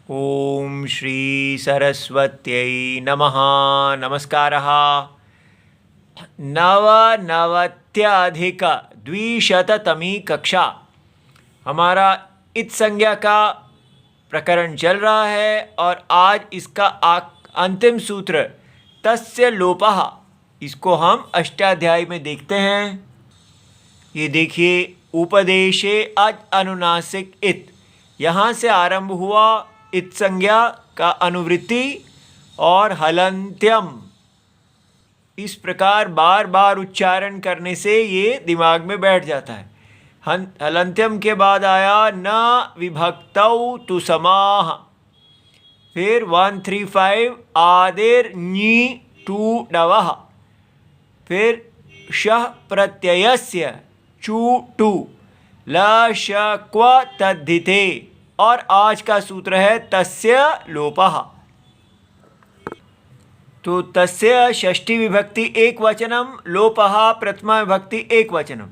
ओम श्री सरस्वत्यै नमः। नमस्कारः। नवनवत्यधिक द्विशततमी कक्षा हमारा इत संज्ञा का प्रकरण चल रहा है और आज इसका अंतिम सूत्र तस्य लोपः, इसको हम अष्टाध्यायी में देखते हैं। ये देखिए, उपदेशे अज अनुनासिक इत, यहाँ से आरंभ हुआ इत संज्ञा का अनुवृत्ति और हलंत्यम। इस प्रकार बार बार उच्चारण करने से ये दिमाग में बैठ जाता है। हलंत्यम के बाद आया न विभक्तौ तु समाः, फिर 135 आदेर नी टू डवः, फिर शः प्रत्ययस्य चू टू ल श क्व तद्धिते, और आज का सूत्र है तस्य लोपः। तो तस्य षष्ठी विभक्ति एक वचनम, लोपः प्रथमा विभक्ति एक वचनम।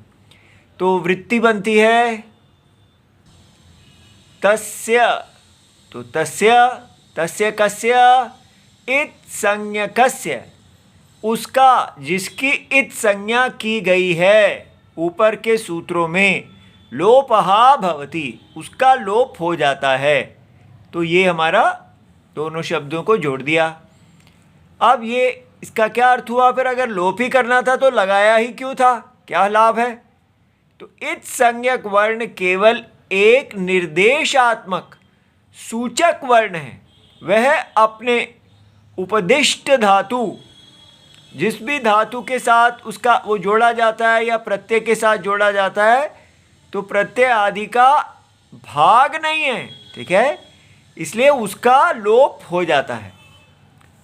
तो वृत्ति बनती है तस्य। तो तस्य कस्य इत संज्ञकस्य, उसका जिसकी इत संज्ञा की गई है ऊपर के सूत्रों में, लोपः भवति, उसका लोप हो जाता है। तो ये हमारा दोनों शब्दों को जोड़ दिया। अब ये इसका क्या अर्थ हुआ? फिर अगर लोप ही करना था तो लगाया ही क्यों था? क्या लाभ है? तो इत संज्ञक वर्ण केवल एक निर्देशात्मक सूचक वर्ण है। वह अपने उपदिष्ट धातु, जिस भी धातु के साथ उसका वो जोड़ा जाता है या प्रत्यय के साथ जोड़ा जाता है, तो प्रत्यय आदि का भाग नहीं है, ठीक है, इसलिए उसका लोप हो जाता है।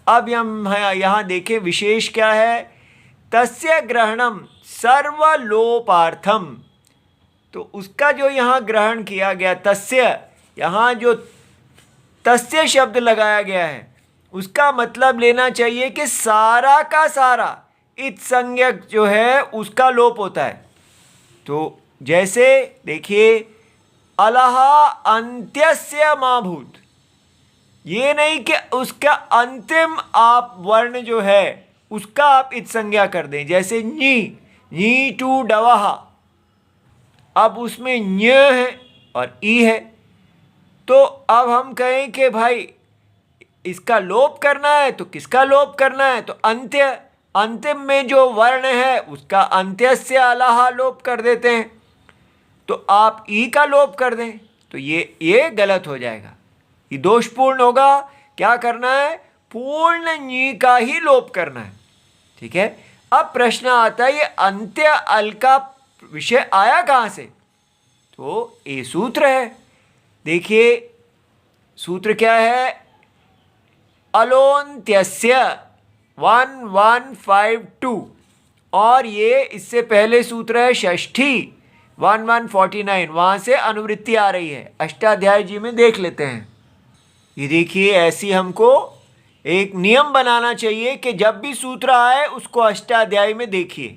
अब हम यहाँ देखें विशेष क्या है। तस्य ग्रहणम सर्वलोपार्थम, तो उसका जो यहाँ ग्रहण किया गया तस्य, यहाँ जो तस्य शब्द लगाया गया है उसका मतलब लेना चाहिए कि सारा का सारा इत संज्ञक जो है उसका लोप होता है। तो जैसे देखिए, अलह अंत्यस्य माभूत, ये नहीं कि उसका अंतिम आप वर्ण जो है उसका आप इत संज्ञा कर दें। जैसे नी टू डवः, अब उसमें न्य है और ई है, तो अब हम कहें कि भाई इसका लोप करना है तो किसका लोप करना है? तो अंतिम में जो वर्ण है उसका अंत्यस्य अलह लोप कर देते हैं। तो आप ई का लोप कर दें तो ये गलत हो जाएगा, ये दोषपूर्ण होगा। क्या करना है? पूर्ण नी का ही लोप करना है, ठीक है। अब प्रश्न आता है, ये अंत्य अल का विषय आया कहाँ से? तो ये सूत्र है। देखिए सूत्र क्या है? अलोन्त्यस्य 1152, और ये इससे पहले सूत्र है षष्ठी 1149, वहाँ से अनुवृत्ति आ रही है। अष्टाध्यायी जी में देख लेते हैं। ये देखिए, ऐसी हमको एक नियम बनाना चाहिए कि जब भी सूत्र आए उसको अष्टाध्यायी में देखिए।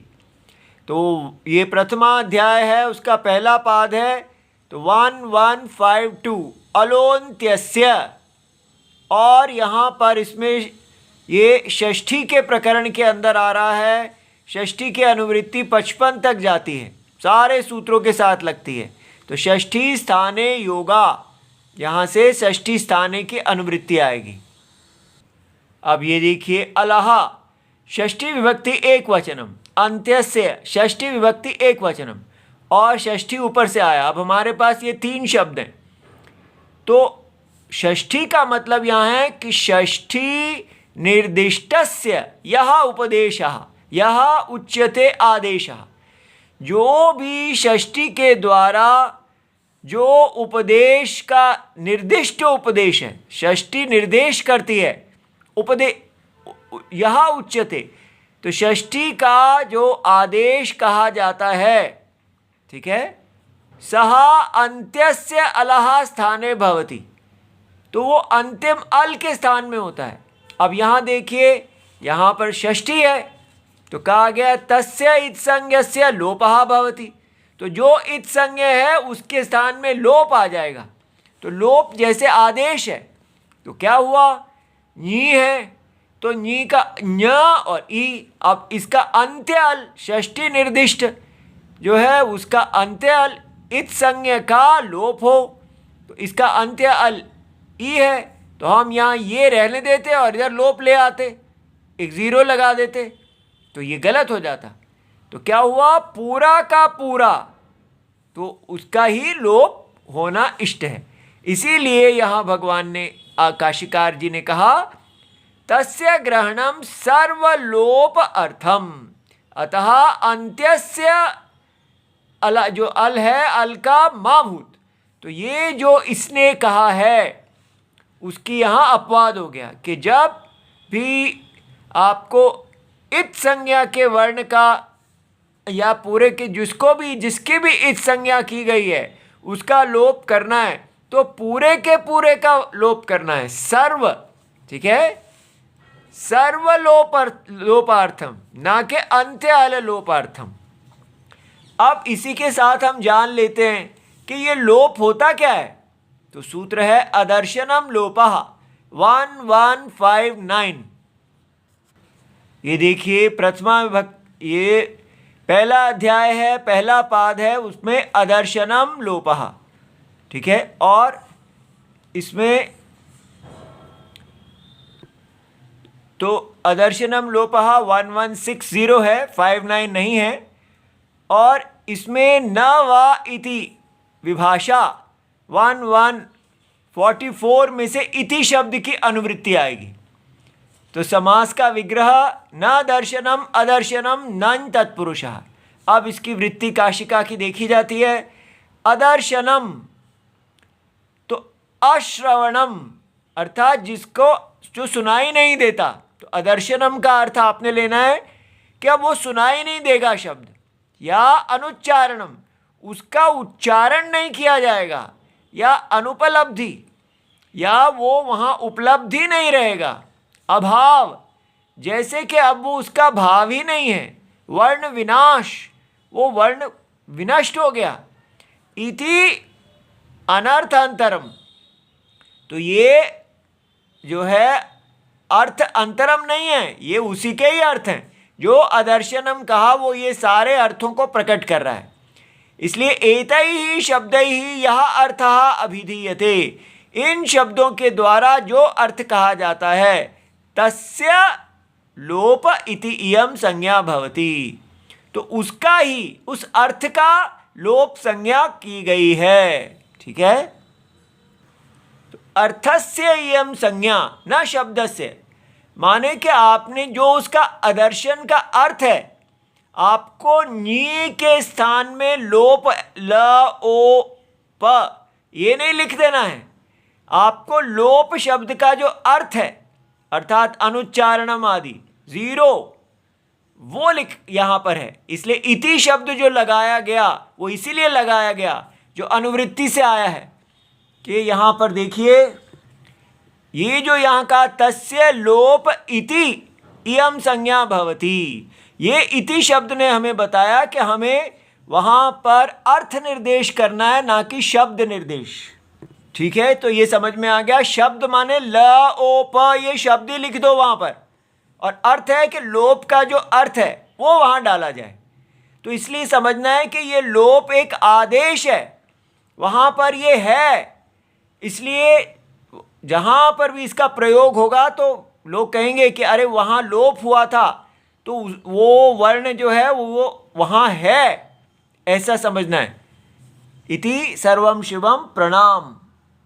तो ये प्रथमा अध्याय है, उसका पहला पाद है, तो 1152 अलोन्त्यस्य, और यहाँ पर इसमें ये षष्ठी के प्रकरण के अंदर आ रहा है। षष्ठी की अनुवृत्ति 55 तक जाती है, सारे सूत्रों के साथ लगती है। तो षष्ठी स्थाने योगा, यहाँ से षष्ठी स्थाने की अनुवृत्ति आएगी। अब ये देखिए, अलह षष्ठी विभक्ति एक वचनम, अंत्यस्य षष्ठी विभक्ति एक वचनम, और षष्ठी ऊपर से आया। अब हमारे पास ये तीन शब्द हैं। तो षष्ठी का मतलब यहाँ है कि षष्ठी निर्दिष्टस्य यह उपदेशः, यह उच्यते आदेशः, जो भी षष्ठी के द्वारा जो उपदेश का निर्दिष्ट उपदेश है, षष्ठी निर्देश करती है, यह उच्यते, तो षष्ठी का जो आदेश कहा जाता है, ठीक है, सह अंत्यस्य अलह स्थाने भवति, तो वो अंतिम अल के स्थान में होता है। अब यहाँ देखिए, यहाँ पर षष्ठी है तो कहा गया तस्य इत संज्ञस्य लोपः भवति, तो जो इत संज्ञ है उसके स्थान में लोप आ जाएगा। तो लोप जैसे आदेश है, तो क्या हुआ, नी है, तो नी का ञ और ई, अब इसका अंत्य अल षष्ठी निर्दिष्ट जो है उसका अंत्य अल इत संज्ञ का लोप हो, तो इसका अंत्य अल ई है, तो हम यहाँ ये रहने देते और इधर लोप ले आते, एक ज़ीरो लगा देते, तो ये गलत हो जाता। तो क्या हुआ, पूरा का पूरा तो उसका ही लोप होना इष्ट है। इसीलिए यहाँ भगवान ने काशिकार जी ने कहा तस्य ग्रहणम सर्वलोप अर्थम, अतः अंत्यस्य अल, जो अल है अल का माभूत, तो ये जो इसने कहा है उसकी यहाँ अपवाद हो गया कि जब भी आपको इत संज्ञा के वर्ण का या पूरे के जिसकी भी इत संज्ञा की गई है उसका लोप करना है तो पूरे के पूरे का लोप करना है, सर्व, ठीक है, लोपार्थम, ना के अंत्य अल लोपार्थम। अब इसी के साथ हम जान लेते हैं कि ये लोप होता क्या है। तो सूत्र है अदर्शनम लोपः 1159। ये देखिए प्रथमा विभक्ति, ये पहला अध्याय है, पहला पाद है, उसमें अदर्शनम लोपः, ठीक है, और इसमें तो अदर्शनम लोपः 1160 है, 59 नहीं है, और इसमें न वा इति विभाषा 1144 में से इति शब्द की अनुवृत्ति आएगी। तो समास का विग्रह न दर्शनम अदर्शनम नन तत्पुरुषः। अब इसकी वृत्ति काशिका की देखी जाती है। अदर्शनम तो अश्रवणम, अर्थात जिसको जो सुनाई नहीं देता, तो अदर्शनम का अर्थ आपने लेना है कि अब वो सुनाई नहीं देगा शब्द, या अनुच्चारणम, उसका उच्चारण नहीं किया जाएगा, या अनुपलब्धि, या वो वहाँ उपलब्धि नहीं रहेगा, अभाव, जैसे कि अब वो उसका भाव ही नहीं है, वर्ण विनाश, वो वर्ण विनष्ट हो गया, इति अनर्थांतरम, तो ये जो है अर्थ अंतरम नहीं है, ये उसी के ही अर्थ हैं। जो अदर्शनम कहा वो ये सारे अर्थों को प्रकट कर रहा है। इसलिए एतैहि शब्दैहि यह अर्थः अभिधीयते, इन शब्दों के द्वारा जो अर्थ कहा जाता है तस्य लोप इति इयम संज्ञा भवति, तो उसका ही, उस अर्थ का लोप संज्ञा की गई है, ठीक है। तो अर्थस्य इयम संज्ञा न शब्दस्य, माने कि आपने जो उसका अदर्शन का अर्थ है, आपको नी के स्थान में लोप ल ओ प ये नहीं लिख देना है, आपको लोप शब्द का जो अर्थ है अर्थात अनुच्चारणम आदि ज़ीरो, वो लिख यहाँ पर है। इसलिए इति शब्द जो लगाया गया वो इसीलिए लगाया गया जो अनुवृत्ति से आया है कि यहाँ पर देखिए, ये जो यहाँ का तस्य लोप इति इयम संज्ञा भवति, ये इति शब्द ने हमें बताया कि हमें वहाँ पर अर्थ निर्देश करना है, ना कि शब्द निर्देश, ठीक है। तो ये समझ में आ गया, शब्द माने ल ओ प, ये शब्द ही लिख दो वहाँ पर, और अर्थ है कि लोप का जो अर्थ है वो वहाँ डाला जाए। तो इसलिए समझना है कि ये लोप एक आदेश है, वहाँ पर ये है, इसलिए जहाँ पर भी इसका प्रयोग होगा तो लोग कहेंगे कि अरे वहाँ लोप हुआ था, तो वो वर्ण जो है वो वहाँ है, ऐसा समझना है। इति सर्वम शिवम प्रणाम।